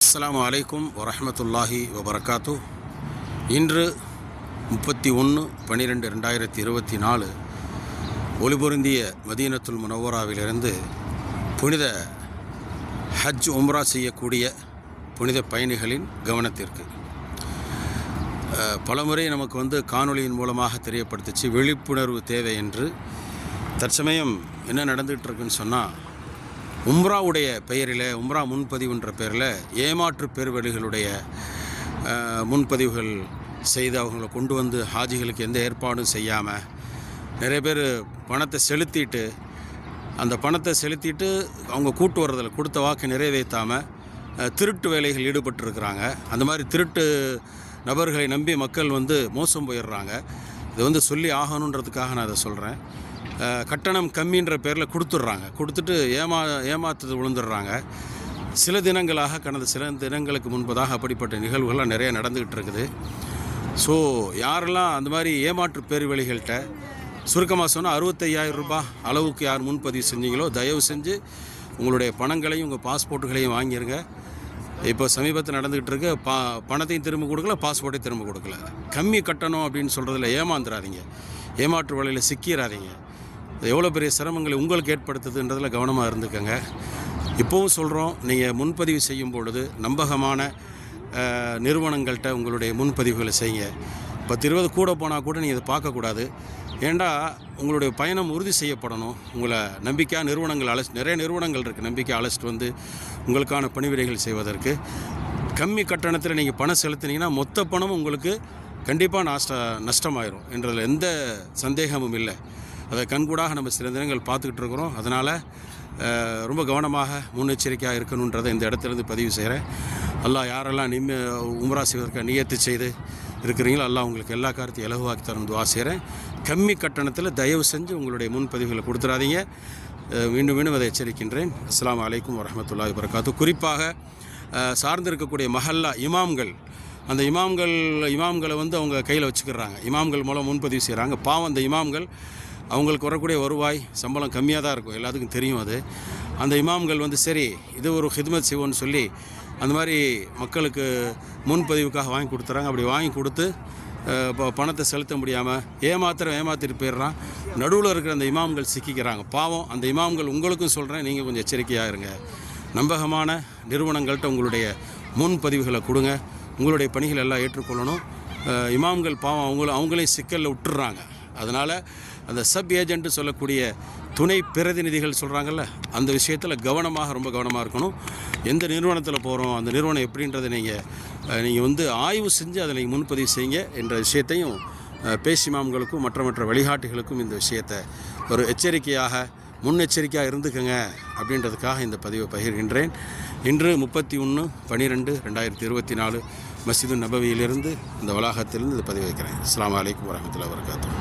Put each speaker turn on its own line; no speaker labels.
அஸ்ஸலாமு அலைக்கும் வரஹ்மத்துல்லாஹி வபரகாத்து. இன்று 31/12/2024 ஒளிபொருந்திய மதீனத்துல் முனவ்வராவிலிருந்து புனித ஹஜ் உம்ரா செய்யக்கூடிய புனித பயணிகளின் கவனத்திற்கு பலமுறை நமக்கு காணொளியின் மூலமாக தெரியப்படுத்துச்சு விழிப்புணர்வு தேவை என்று. தற்சமயம் என்ன நடந்துகிட்டு இருக்குன்னு சொன்னால், உம்ராவுடைய பெயரில் உம்ரா முன்பதிவுன்ற பேரில் ஏமாற்று பேர்வழிகளுடைய முன்பதிவுகள் செய்து அவங்கள கொண்டு வந்து ஹாஜிகளுக்கு எந்த ஏற்பாடும் செய்யாமல் நிறைய பேர் பணத்தை செலுத்திட்டு அவங்க கூட்டு வர்றதில் கொடுத்த வாக்கு நிறைவேற்றாமல் திருட்டு வேலைகள் ஈடுபட்டிருக்கிறாங்க. அந்த மாதிரி திருட்டு நபர்களை நம்பி மக்கள் மோசம் போயிடுறாங்க. இது சொல்லி ஆகணுன்றதுக்காக நான் அதை சொல்கிறேன். கட்டணம் கம்மின்ற பேரில் கொடுத்துட்டு ஏமாத்து விழுந்துடுறாங்க. சில தினங்களுக்கு முன்பதாக அப்படிப்பட்ட நிகழ்வுகள்லாம் நிறைய நடந்துக்கிட்டு இருக்குது. ஸோ யாரெல்லாம் அந்த மாதிரி ஏமாற்று பேர்வழிகள்கிட்ட சுருக்கமாக சொன்னால் 65,000 ரூபாய் அளவுக்கு யார் முன்பதிவு செஞ்சீங்களோ தயவு செஞ்சு உங்களுடைய பணங்களையும் உங்கள் பாஸ்போர்ட்டுகளையும் வாங்கிடுங்க. இப்போ சமீபத்தில் நடந்துக்கிட்டு இருக்க பணத்தையும் திரும்ப கொடுக்கல, பாஸ்போர்ட்டையும் திரும்ப கொடுக்கல. கம்மி கட்டணம் அப்படின்னு சொல்கிறதுல ஏமாந்துடாதீங்க, ஏமாற்று வலையில் சிக்கிறாதீங்க. எவ்வளோ பெரிய சிரமங்களை உங்களுக்கு ஏற்படுத்துதுன்றதில் கவனமாக இருந்துக்கங்க. இப்போவும் சொல்கிறோம், நீங்கள் முன்பதிவு செய்யும் பொழுது நம்பகமான நிறுவனங்கள்கிட்ட உங்களுடைய முன்பதிவுகளை செய்யுங்க. 10-20 கூட போனால் கூட நீங்கள் இதை பார்க்கக்கூடாது. ஏண்டா உங்களுடைய பயணம் உறுதி செய்யப்படணும். உங்களை நம்பிக்கையாக நிறுவனங்கள் நிறைய நிறுவனங்கள் இருக்குது, நம்பிக்கை அழைச்சிட்டு உங்களுக்கான பணிவிடைகள் செய்வதற்கு. கம்மி கட்டணத்தில் நீங்கள் பணம் செலுத்தினீங்கன்னா மொத்த பணமும் உங்களுக்கு கண்டிப்பாக நஷ்டமாயிரும் என்றதில் எந்த சந்தேகமும் இல்லை. அதை கண்கூடாக நம்ம சில தினங்கள் பார்த்துக்கிட்டு இருக்கிறோம். அதனால் ரொம்ப கவனமாக முன்னெச்சரிக்கையாக இருக்கணுன்றதை இந்த இடத்துலேருந்து பதிவு செய்கிறேன். அல்லாஹ் யாரெல்லாம் உம்ரா செய்வதற்கு நியத்து செய்து இருக்கிறீங்களோ அல்லாஹ் உங்களுக்கு எல்லா காரியத்தையும் இலகுவாக்கி தரும் துவா செய்கிறேன். கம்மி கட்டணத்தில் தயவு செஞ்சு உங்களுடைய முன்பதிவுகளை கொடுத்துடாதீங்க. மீண்டும் அதை எச்சரிக்கின்றேன். அஸ்ஸலாமு அலைக்கும் வரஹ்மத்துல்லாஹி வபரகாத்து. குறிப்பாக சார்ந்திருக்கக்கூடிய மஹல்லா இமாம்கள், அந்த இமாம்களை அவங்க கையில் வச்சுக்கிறாங்க. இமாம்கள் மூலம் முன்பதிவு செய்கிறாங்க. பாவம், அந்த இமாம்கள் அவங்களுக்கு வரக்கூடிய வருவாய் சம்பளம் கம்மியாக தான் இருக்கும், எல்லாத்துக்கும் தெரியும் அது. அந்த இமாம்கள் சரி இது ஒரு ஹித்மத் செய்வோன்னு சொல்லி அந்த மாதிரி மக்களுக்கு முன்பதிவுக்காக வாங்கி கொடுத்துறாங்க. அப்படி வாங்கி கொடுத்து பணத்தை செலுத்த முடியாமல் ஏமாத்திட்டு போயிடுறான். நடுவில் இருக்கிற அந்த இமாம்கள் சிக்கிக்கிறாங்க. பாவம், அந்த இமாம்கள் உங்களுக்கும் சொல்கிறேன், நீங்கள் கொஞ்சம் எச்சரிக்கையாக இருங்க. நம்பகமான நிறுவனங்கள்கிட்ட உங்களுடைய முன்பதிவுகளை கொடுங்க. உங்களுடைய பணிகள் எல்லாம் ஏற்றுக்கொள்ளணும். இமாம்கள் பாவம் அவங்களையும் சிக்கலில் விட்டுடுறாங்க. அதனால் அந்த சப் ஏஜென்ட்டு சொல்லக்கூடிய துணை பிரதிநிதிகள் சொல்கிறாங்கல்ல, அந்த விஷயத்தில் ரொம்ப கவனமாக இருக்கணும். எந்த நிறுவனத்தில் போகிறோம், அந்த நிறுவனம் எப்படின்றத நீங்கள் ஆய்வு செஞ்சு அதை நீங்கள் முன்பதிவு செய்யுங்க என்ற விஷயத்தையும் பேசிமாம்களுக்கும் மற்ற வழிகாட்டிகளுக்கும் இந்த விஷயத்தை ஒரு முன்னெச்சரிக்கையாக இருந்துக்கங்க அப்படின்றதுக்காக இந்த பதிவை பகிர்கின்றேன். இன்று 31/12/2024 மஸ்ஜிது நபவியிலிருந்து இந்த வளாகத்திலிருந்து இதை பதிவு வைக்கிறேன். அஸ்ஸலாமு அலைக்கும் வரஹ்மத்துல்லாஹி வபரகாத்துஹு.